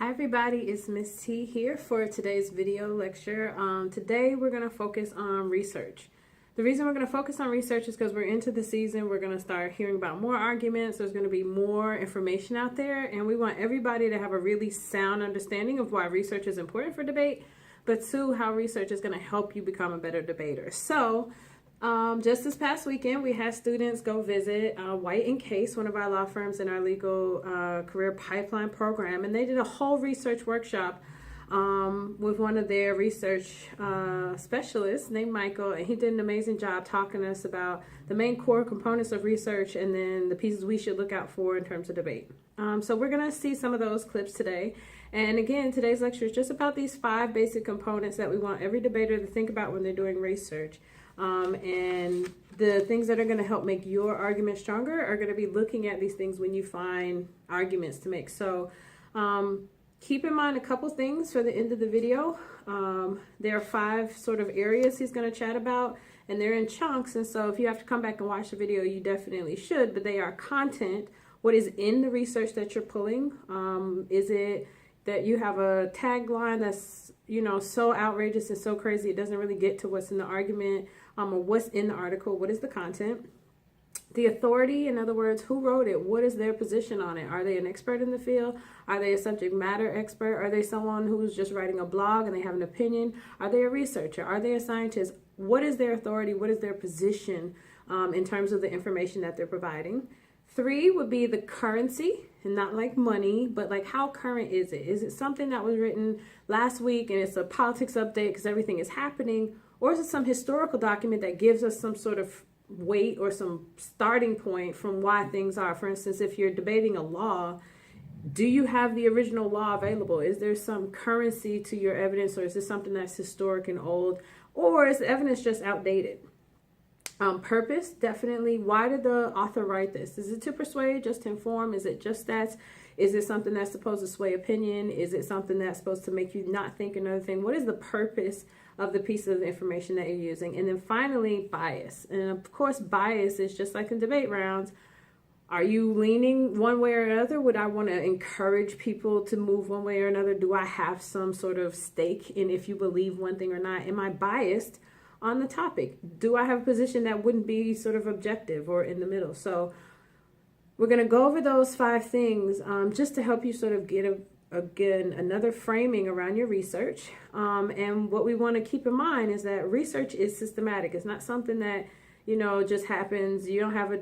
Hi everybody, it's Miss T here for today's video lecture. Today we're going to focus on research. The reason we're going to focus on research is because we're into the season. We're going to start hearing about more arguments. There's going to be more information out there, and we want everybody to have a really sound understanding of why research is important for debate, but two, how research is going to help you become a better debater. So just this past weekend, we had students go visit White & Case, one of our law firms in our legal career pipeline program, and they did a whole research workshop with one of their research specialists named Michael, and he did an amazing job talking to us about the main core components of research and then the pieces we should look out for in terms of debate. So we're going to see some of those clips today. And again, today's lecture is just about these 5 basic components that we want every debater to think about when they're doing research. And the things that are going to help make your argument stronger are going to be looking at these things when you find arguments to make. So keep in mind a couple things for the end of the video. There are 5 sort of areas he's going to chat about, and they're in chunks. And so if you have to come back and watch the video, you definitely should, but they are content. What is in the research that you're pulling? Is it that you have a tagline that's, you know, so outrageous and so crazy it doesn't really get to what's in the argument, or what's in the article? What is the content? The authority, in other words, who wrote it? What is their position on it? Are they an expert in the field? Are they a subject matter expert? Are they someone who's just writing a blog and they have an opinion? Are they a researcher? Are they a scientist? What is their authority? What is their position in terms of the information that they're providing? 3 would be the currency, and not like money, but like how current is it? Is it something that was written last week and it's a politics update because everything is happening? Or is it some historical document that gives us some sort of weight or some starting point from why things are? For instance, if you're debating a law, do you have the original law available? Is there some currency to your evidence, or is this something that's historic and old? Or is the evidence just outdated? Purpose, definitely. Why did the author write this? Is it to persuade, just to inform? Is it just stats? Is it something that's supposed to sway opinion? Is it something that's supposed to make you not think another thing? What is the purpose of the piece of information that you're using? And then finally, bias. And of course, bias is just like in debate rounds. Are you leaning one way or another? Would I want to encourage people to move one way or another? Do I have some sort of stake in if you believe one thing or not? Am I biased on the topic? Do I have a position that wouldn't be sort of objective or in the middle? So we're going to go over those 5 things just to help you sort of get again another framing around your research. And what we want to keep in mind is that research is systematic. It's not something that, you know, just happens. You don't have a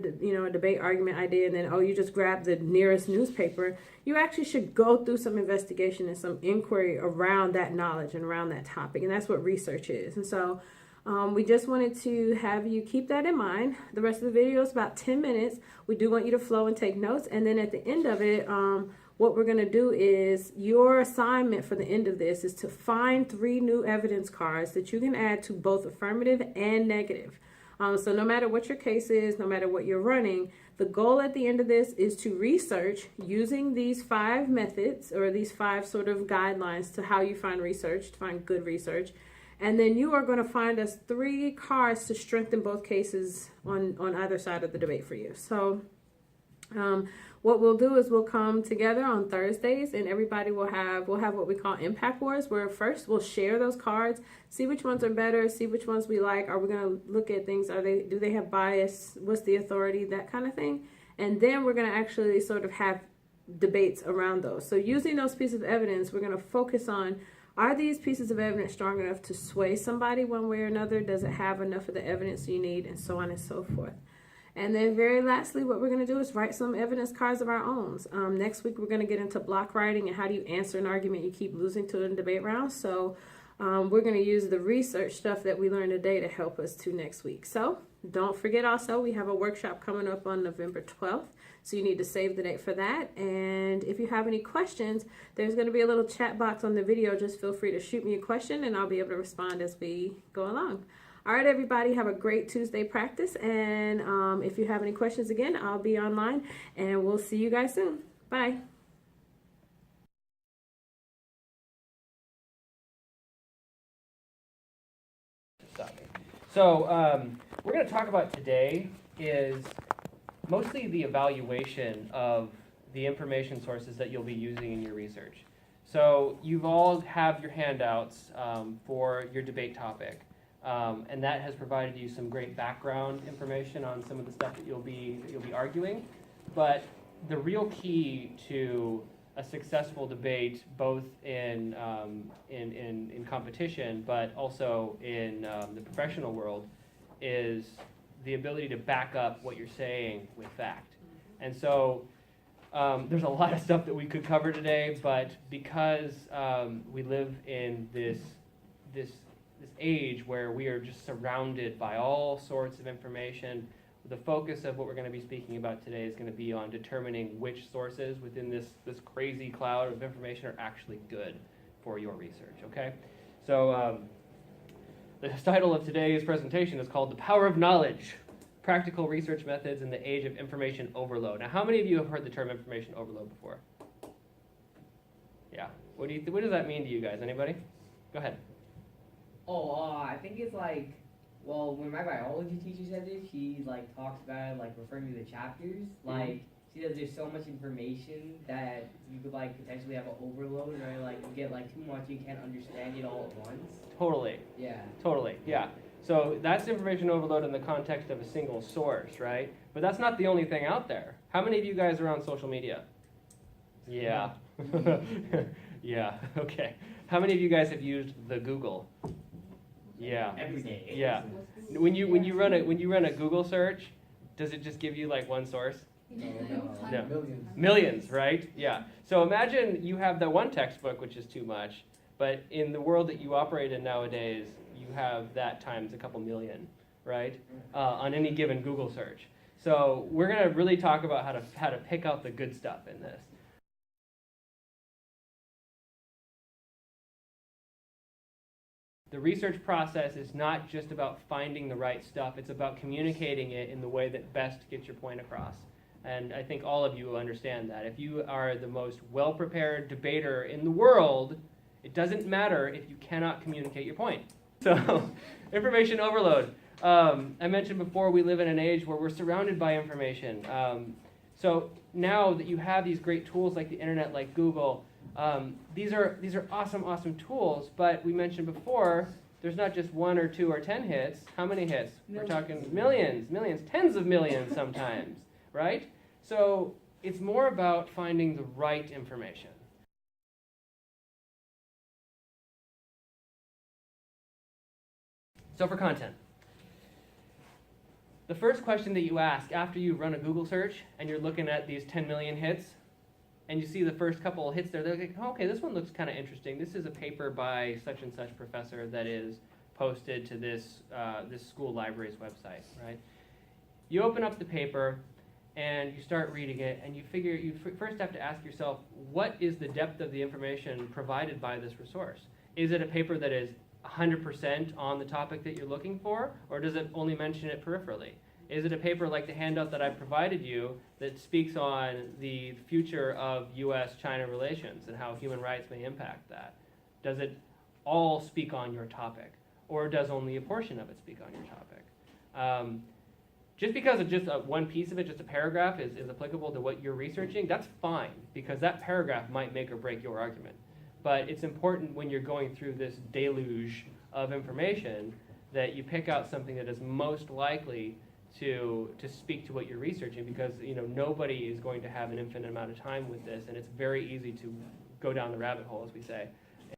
debate argument idea and then, oh, you just grab the nearest newspaper. You actually should go through some investigation and some inquiry around that knowledge and around that topic. And that's what research is. And so we just wanted to have you keep that in mind. The rest of the video is about 10 minutes. We do want you to flow and take notes. And then at the end of it, what we're going to do is your assignment for the end of this is to find 3 new evidence cards that you can add to both affirmative and negative. So no matter what your case is, no matter what you're running, the goal at the end of this is to research using these 5 methods or these 5 sort of guidelines to how you find research, to find good research. And then you are going to find us 3 cards to strengthen both cases on either side of the debate for you. So what we'll do is we'll come together on Thursdays, and everybody we'll have what we call impact wars, where first we'll share those cards, see which ones are better, see which ones we like. Are we going to look at things? Do they have bias? What's the authority? That kind of thing. And then we're going to actually sort of have debates around those. So using those pieces of evidence, we're going to focus on, are these pieces of evidence strong enough to sway somebody one way or another? Does it have enough of the evidence you need? And so on and so forth. And then very lastly, what we're going to do is write some evidence cards of our own. Next week, we're going to get into block writing and how do you answer an argument you keep losing to in debate rounds. So we're going to use the research stuff that we learned today to help us to next week. So don't forget also, we have a workshop coming up on November 12th. So you need to save the date for that. And if you have any questions, there's going to be a little chat box on the video. Just feel free to shoot me a question and I'll be able to respond as we go along. All right, everybody, have a great Tuesday practice. And if you have any questions, again, I'll be online and we'll see you guys soon. Bye. So we're going to talk about today is mostly the evaluation of the information sources that you'll be using in your research. So you've all have your handouts for your debate topic, and that has provided you some great background information on some of the stuff that you'll be arguing. But the real key to a successful debate, both in competition, but also in the professional world, is the ability to back up what you're saying with fact. And so there's a lot of stuff that we could cover today, but because we live in this age where we are just surrounded by all sorts of information, the focus of what we're going to be speaking about today is going to be on determining which sources within this crazy cloud of information are actually good for your research, okay? So the title of today's presentation is called The Power of Knowledge, Practical Research Methods in the Age of Information Overload. Now, how many of you have heard the term information overload before? Yeah. What does that mean to you guys? Anybody? Go ahead. I think it's like, well, when my biology teacher said this, she like talks about like referring to the chapters. Like she says there's so much information that you could like potentially have an overload, or like you get like too much, you can't understand it all at once. Totally. Yeah. Totally. Yeah. So that's information overload in the context of a single source, right? But that's not the only thing out there. How many of you guys are on social media? Yeah. Yeah. Okay. How many of you guys have used the Google? Yeah. Every day. Yeah. When you run a Google search, does it just give you like one source? No. Millions, right? Yeah. So imagine you have that one textbook, which is too much, but in the world that you operate in nowadays, you have that times a couple million, right? On any given Google search. So we're going to really talk about how to pick out the good stuff in this. The research process is not just about finding the right stuff, it's about communicating it in the way that best gets your point across. And I think all of you will understand that. If you are the most well-prepared debater in the world, it doesn't matter if you cannot communicate your point. So, information overload. I mentioned before, we live in an age where we're surrounded by information. So now that you have these great tools like the internet, like Google, these are awesome tools, but we mentioned before, there's not just 1 or 2 or 10 hits. How many hits? We're talking millions, tens of millions sometimes, right? So it's more about finding the right information. So for content, the first question that you ask after you run a Google search and you're looking at these 10 million hits, and you see the first couple of hits there, they're like, oh, okay, this one looks kind of interesting. This is a paper by such and such professor that is posted to this school library's website, right? You open up the paper and you start reading it, and you figure you first have to ask yourself, what is the depth of the information provided by this resource? Is it a paper that is 100% on the topic that you're looking for, or does it only mention it peripherally? Is it a paper like the handout that I provided you that speaks on the future of U.S.-China relations and how human rights may impact that? Does it all speak on your topic, or does only a portion of it speak on your topic? Just because of just one piece of it, just a paragraph, is applicable to what you're researching, that's fine, because that paragraph might make or break your argument. But it's important when you're going through this deluge of information that you pick out something that is most likely to speak to what you're researching, because nobody is going to have an infinite amount of time with this, and it's very easy to go down the rabbit hole, as we say.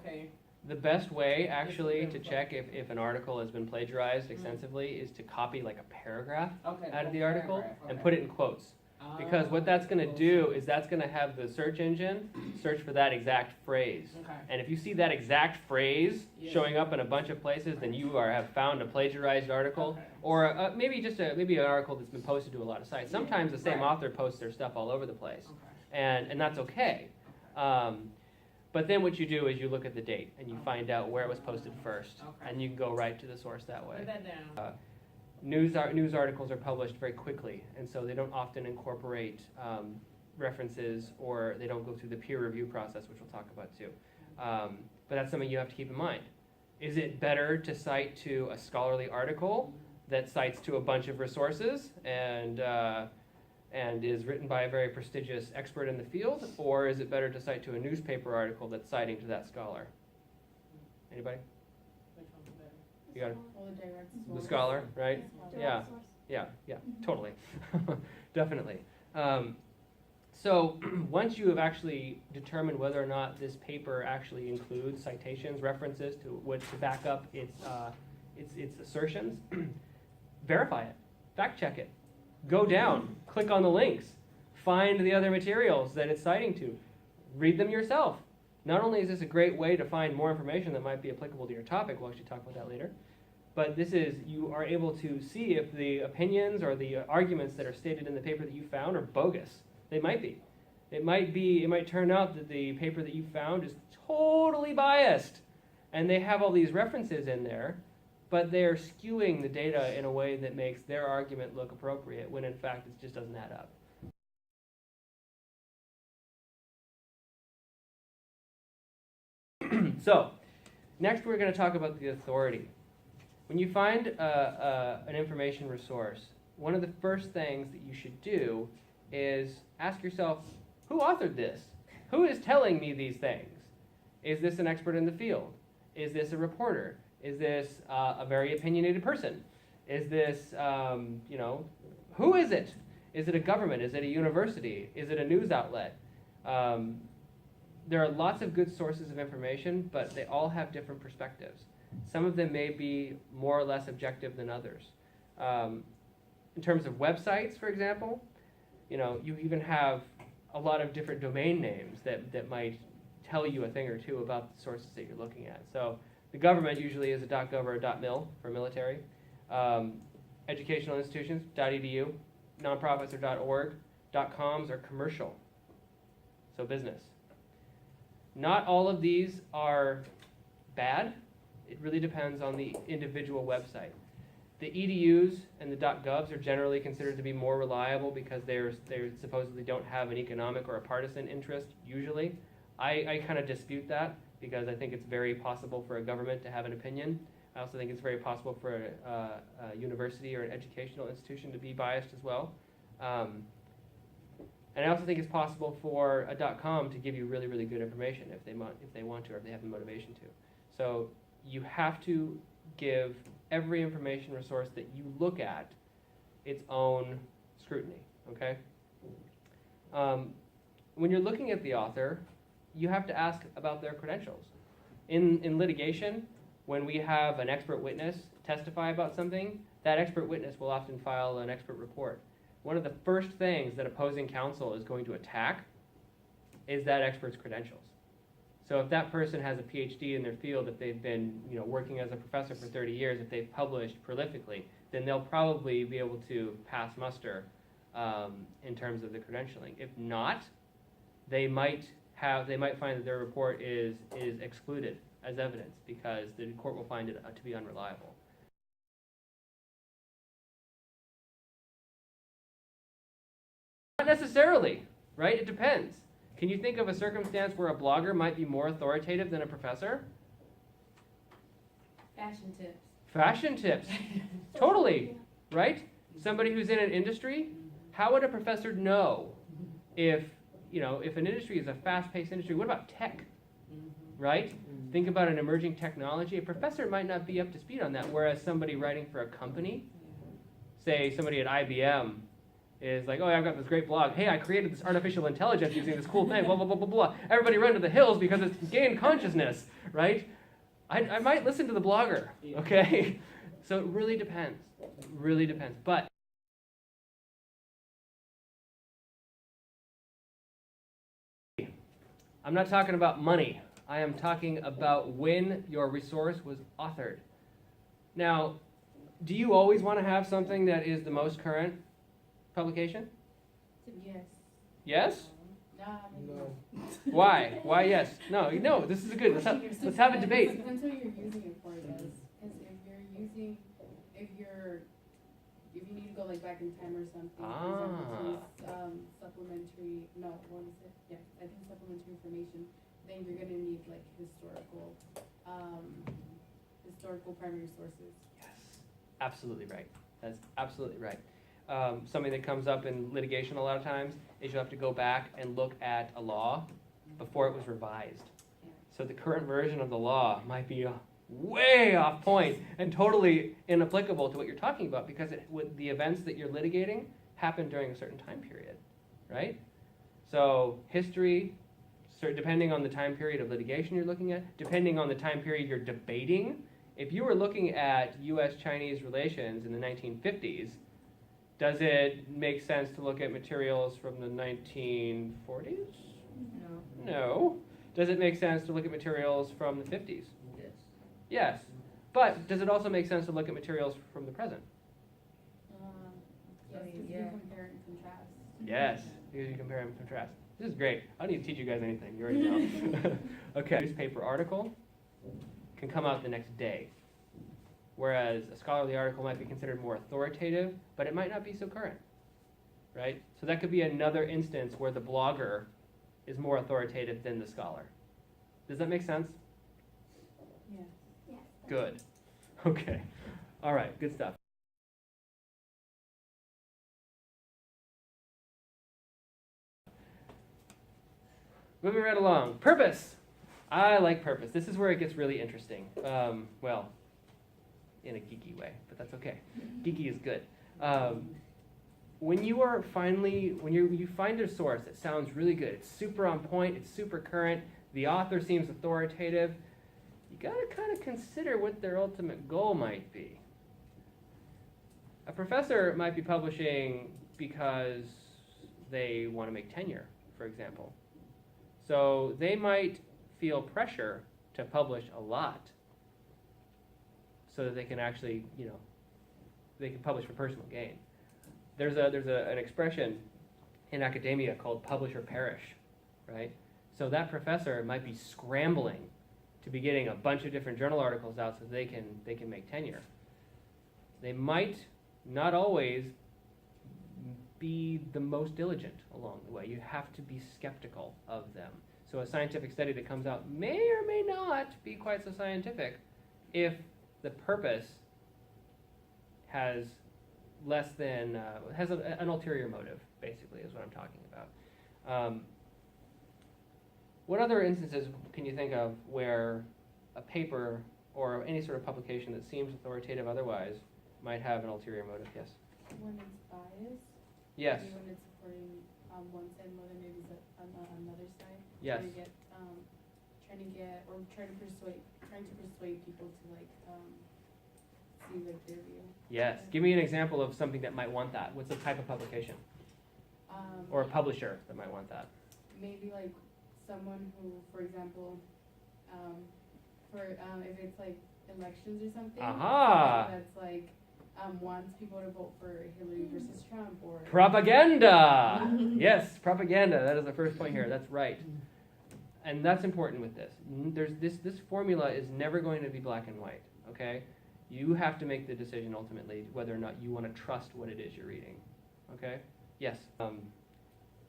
Okay. The best way, actually, to check if an article has been plagiarized extensively is to copy like a paragraph out of the article and put it in quotes. Because what that's going to do is that's going to have the search engine search for that exact phrase. Okay. And if you see that exact phrase showing up in a bunch of places, then you have found a plagiarized article, or maybe an article that's been posted to a lot of sites. Sometimes the same author posts their stuff all over the place, and that's okay. But then what you do is you look at the date and you find out where it was posted first, and you can go right to the source that way. Put that down. News articles are published very quickly, and so they don't often incorporate references, or they don't go through the peer review process, which we'll talk about too. But that's something you have to keep in mind. Is it better to cite to a scholarly article that cites to a bunch of resources and and is written by a very prestigious expert in the field, or is it better to cite to a newspaper article that's citing to that scholar? Anybody? You got it? The scholar, right? Yeah, yeah, totally. Definitely. So once you have actually determined whether or not this paper actually includes citations, references to back up its assertions, verify it, fact check it, go down, click on the links, find the other materials that it's citing to, read them yourself. Not only is this a great way to find more information that might be applicable to your topic, we'll actually talk about that later, but you are able to see if the opinions or the arguments that are stated in the paper that you found are bogus. They might be. It might turn out that the paper that you found is totally biased, and they have all these references in there, but they're skewing the data in a way that makes their argument look appropriate, when in fact it just doesn't add up. So, next we're going to talk about the authority. When you find an information resource, one of the first things that you should do is ask yourself, who authored this? Who is telling me these things? Is this an expert in the field? Is this a reporter? Is this a very opinionated person? Is this, who is it? Is it a government? Is it a university? Is it a news outlet? There are lots of good sources of information, but they all have different perspectives. Some of them may be more or less objective than others. In terms of websites, for example, you even have a lot of different domain names that might tell you a thing or two about the sources that you're looking at. So the government usually is a .gov or a .mil for military. Educational institutions, .edu. Nonprofits are .org. .coms are commercial, so business. Not all of these are bad. It really depends on the individual website. The EDUs and the .govs are generally considered to be more reliable because they supposedly don't have an economic or a partisan interest, usually. I kind of dispute that because I think it's very possible for a government to have an opinion. I also think it's very possible for a university or an educational institution to be biased as well. And I also think it's possible for a .com to give you really, really good information if they want to, or if they have the motivation to. So you have to give every information resource that you look at its own scrutiny, okay? When you're looking at the author, you have to ask about their credentials. In litigation, when we have an expert witness testify about something, that expert witness will often file an expert report. One of the first things that opposing counsel is going to attack is that expert's credentials. So if that person has a PhD in their field, if they've been working as a professor for 30 years, if they've published prolifically, then they'll probably be able to pass muster in terms of the credentialing. If not, they might find that their report is excluded as evidence because the court will find it to be unreliable. Not necessarily, right? It depends. Can you think of a circumstance where a blogger might be more authoritative than a professor? Fashion tips. Fashion tips. Totally, right? Somebody who's in an industry, how would a professor know if an industry is a fast-paced industry? What about tech, right? Think about an emerging technology. A professor might not be up to speed on that, whereas somebody writing for a company, say somebody at IBM, is like, oh, yeah, I've got this great blog. Hey, I created this artificial intelligence using this cool thing, blah, blah, blah, blah, blah. Everybody run to the hills because it's gained consciousness, right? I might listen to the blogger, okay? So it really depends. It really depends. But I'm not talking about money. I am talking about when your resource was authored. Now, do you always want to have something that is the most current publication? Yes. Yes? No. Why? Why yes? No, this is a good, let's have a debate. It depends what you're using it for, because if you need to go back in time or something, for example, supplementary, what is it? Yeah, I think supplementary information, then you're gonna need historical primary sources. Yes, absolutely right. That's absolutely right. something that comes up in litigation a lot of times is you have to go back and look at a law before it was revised. So the current version of the law might be way off point and totally inapplicable to what you're talking about because the events that you're litigating happened during a certain time period, right? So history, depending on the time period of litigation you're looking at, depending on the time period you're debating. If you were looking at U.S.-Chinese relations in the 1950s, does it make sense to look at materials from the 1940s? No. No. Does it make sense to look at materials from the 50s? Yes. Yes. But does it also make sense to look at materials from the present? Yes, because you can compare and contrast. Yes, because you compare and contrast. This is great. I don't need to teach you guys anything. You already know. Okay. A newspaper article can come out the next day, whereas a scholarly article might be considered more authoritative, but it might not be so current, right? So that could be another instance where the blogger is more authoritative than the scholar. Does that make sense? Yeah. Yes. Good. Okay. All right. Good stuff. Moving right along. Purpose. I like purpose. This is where it gets really interesting. Well, in a geeky way, but that's okay. Geeky is good. When you are when you find a source that sounds really good, it's super on point, it's super current, the author seems authoritative, you gotta kind of consider what their ultimate goal might be. A professor might be publishing because they want to make tenure, for example. So they might feel pressure to publish a lot so that they can actually, they can publish for personal gain. There's an expression in academia called publish or perish, right? So that professor might be scrambling to be getting a bunch of different journal articles out so they can make tenure. They might not always be the most diligent along the way. You have to be skeptical of them. So a scientific study that comes out may or may not be quite so scientific if the purpose has less than, an ulterior motive, basically, is what I'm talking about. What other instances can you think of where a paper or any sort of publication that seems authoritative otherwise might have an ulterior motive? Yes? When it's biased. Yes. Maybe when it's supporting one side more than maybe another side. Yes. Trying to persuade people to see their view. Yes. Give me an example of something that might want that. What's the type of publication? Or a publisher that might want that? Maybe someone who, for example, if it's elections or something. Aha! That's wants people to vote for Hillary versus Trump or propaganda. Yes, propaganda. That is the first point here. That's right. And that's important with this. This formula is never going to be black and white, okay? You have to make the decision ultimately whether or not you want to trust what it is you're reading, okay? Yes.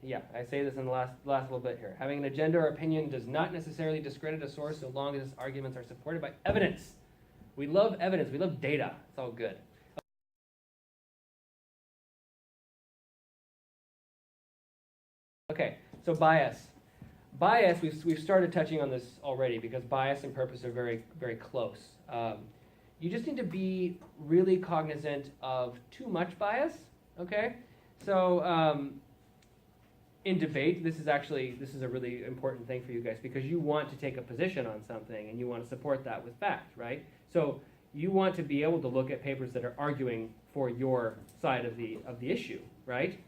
Yeah, I say this in the last little bit here. Having an agenda or opinion does not necessarily discredit a source so long as its arguments are supported by evidence. We love evidence. We love data. It's all good. Okay, so bias. Bias, we've started touching on this already because bias and purpose are very, very close. You just need to be really cognizant of too much bias, okay? So in debate, this is a really important thing for you guys because you want to take a position on something and you want to support that with fact, right? So you want to be able to look at papers that are arguing for your side of the issue, right?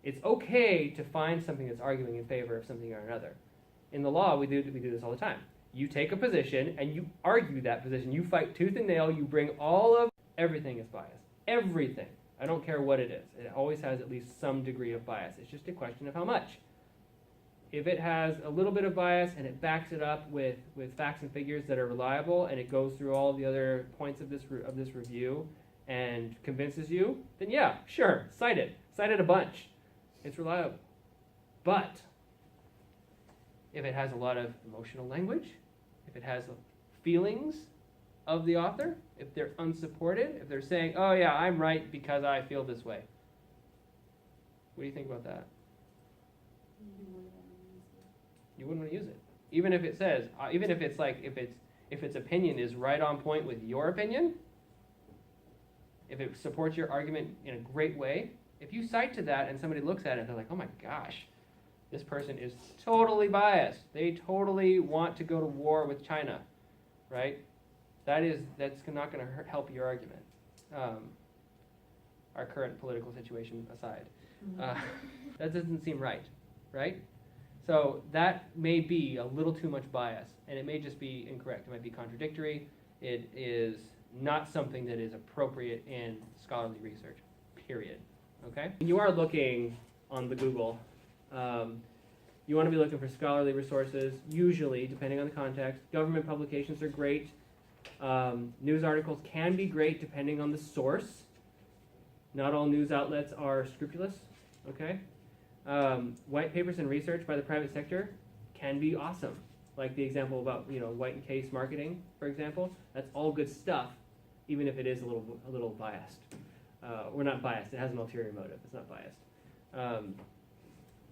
It's okay to find something that's arguing in favor of something or another. In the law, we do this all the time. You take a position and you argue that position. You fight tooth and nail. You bring everything is biased. Everything. I don't care what it is. It always has at least some degree of bias. It's just a question of how much. If it has a little bit of bias and it backs it up with facts and figures that are reliable and it goes through all the other points of this review and convinces you, then yeah, sure, cite it. Cite it a bunch. It's reliable. But if it has a lot of emotional language, if it has feelings of the author, if they're unsupported, if they're saying, oh yeah, I'm right because I feel this way, What do you think about that? You wouldn't want to use it. Even if it says, even if it's like, if its opinion is right on point with your opinion, if it supports your argument in a great way, if you cite to that and somebody looks at it and they're like, oh my gosh, this person is totally biased. They totally want to go to war with China, right? That's not going to help your argument. Our current political situation aside. That doesn't seem right, right? So that may be a little too much bias, and it may just be incorrect. It might be contradictory. It is not something that is appropriate in scholarly research, period. Okay? When you are looking on the Google, you want to be looking for scholarly resources, usually, depending on the context. Government publications are great. News articles can be great depending on the source. Not all news outlets are scrupulous, okay? White papers and research by the private sector can be awesome. Like the example about, white and case marketing, for example. That's all good stuff, even if it is a little biased. Or not biased, it has an ulterior motive. It's not biased.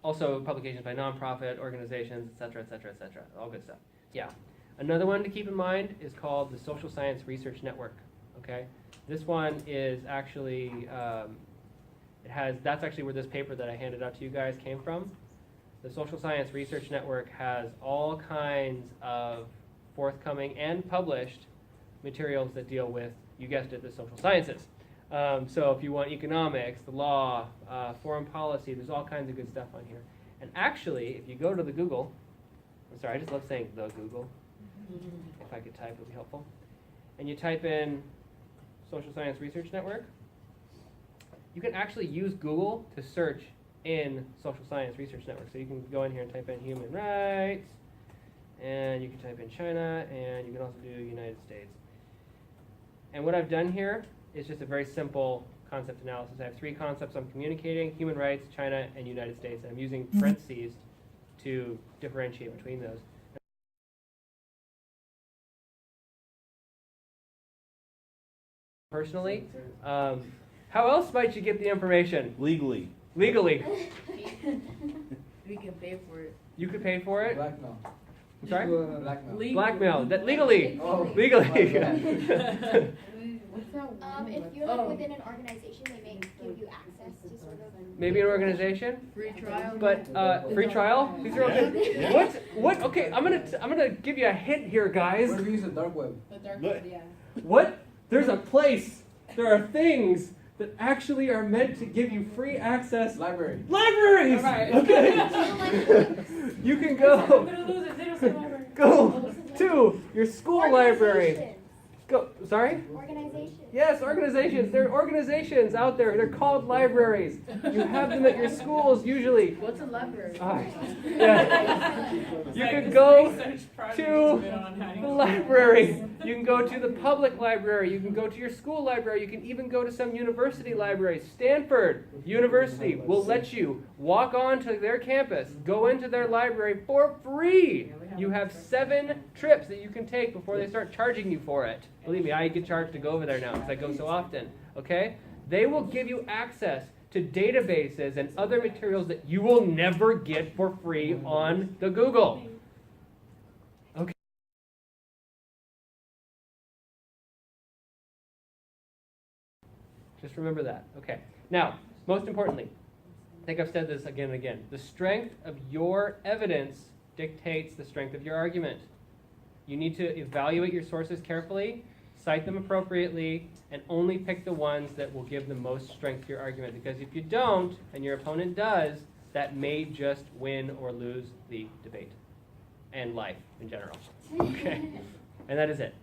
Also, publications by nonprofit organizations, et cetera, et cetera, et cetera. All good stuff. Yeah. Another one to keep in mind is called the Social Science Research Network, okay? This one is actually, that's actually where this paper that I handed out to you guys came from. The Social Science Research Network has all kinds of forthcoming and published materials that deal with, you guessed it, the social sciences. So if you want economics, the law, foreign policy, there's all kinds of good stuff on here. And actually, if you go to the Google, I'm sorry, I just love saying the Google. If I could type, it would be helpful. And you type in Social Science Research Network, you can actually use Google to search in Social Science Research Network. So you can go in here and type in human rights, and you can type in China, and you can also do United States. And what I've done here is just a very simple concept analysis. I have 3 concepts I'm communicating: human rights, China, and United States. And I'm using parentheses to differentiate between those. Personally, how else might you get the information? Legally. Legally. We can pay for it. You could pay for it? Blackmail. I'm sorry? Blackmail. Blackmail. That legally. Oh. Legally. What's that one? If you're within an organization, they may give you access to sort of. Maybe an organization? Free trial. But free trial? These are all good. What? Okay, I'm gonna give you a hint here, guys. What if you use the dark web? The dark web, yeah. What? There's a place. There are things that actually are meant to give you free access. Library. Libraries. All right. Okay. You can I'm go gonna lose it. They don't say library. go to your school library. Go. Sorry. Organizations. Yes, organizations. There are organizations out there. They're called libraries. You have them at your schools usually. What's a library? Yeah. You can go to the library. You can go to the public library. You can go to your school library. You can even go to some university libraries. Stanford University will let you walk onto their campus, go into their library for free. You have 7 trips that you can take before they start charging you for it. Believe me, I get charged to go over there now because I go so often. Okay? They will give you access to databases and other materials that you will never get for free on the Google. Okay. Just remember that. Okay. Now, most importantly, I think I've said this again and again. The strength of your evidence dictates the strength of your argument. You need to evaluate your sources carefully, cite them appropriately, and only pick the ones that will give the most strength to your argument. Because if you don't, and your opponent does, that may just win or lose the debate and life in general. Okay? And that is it.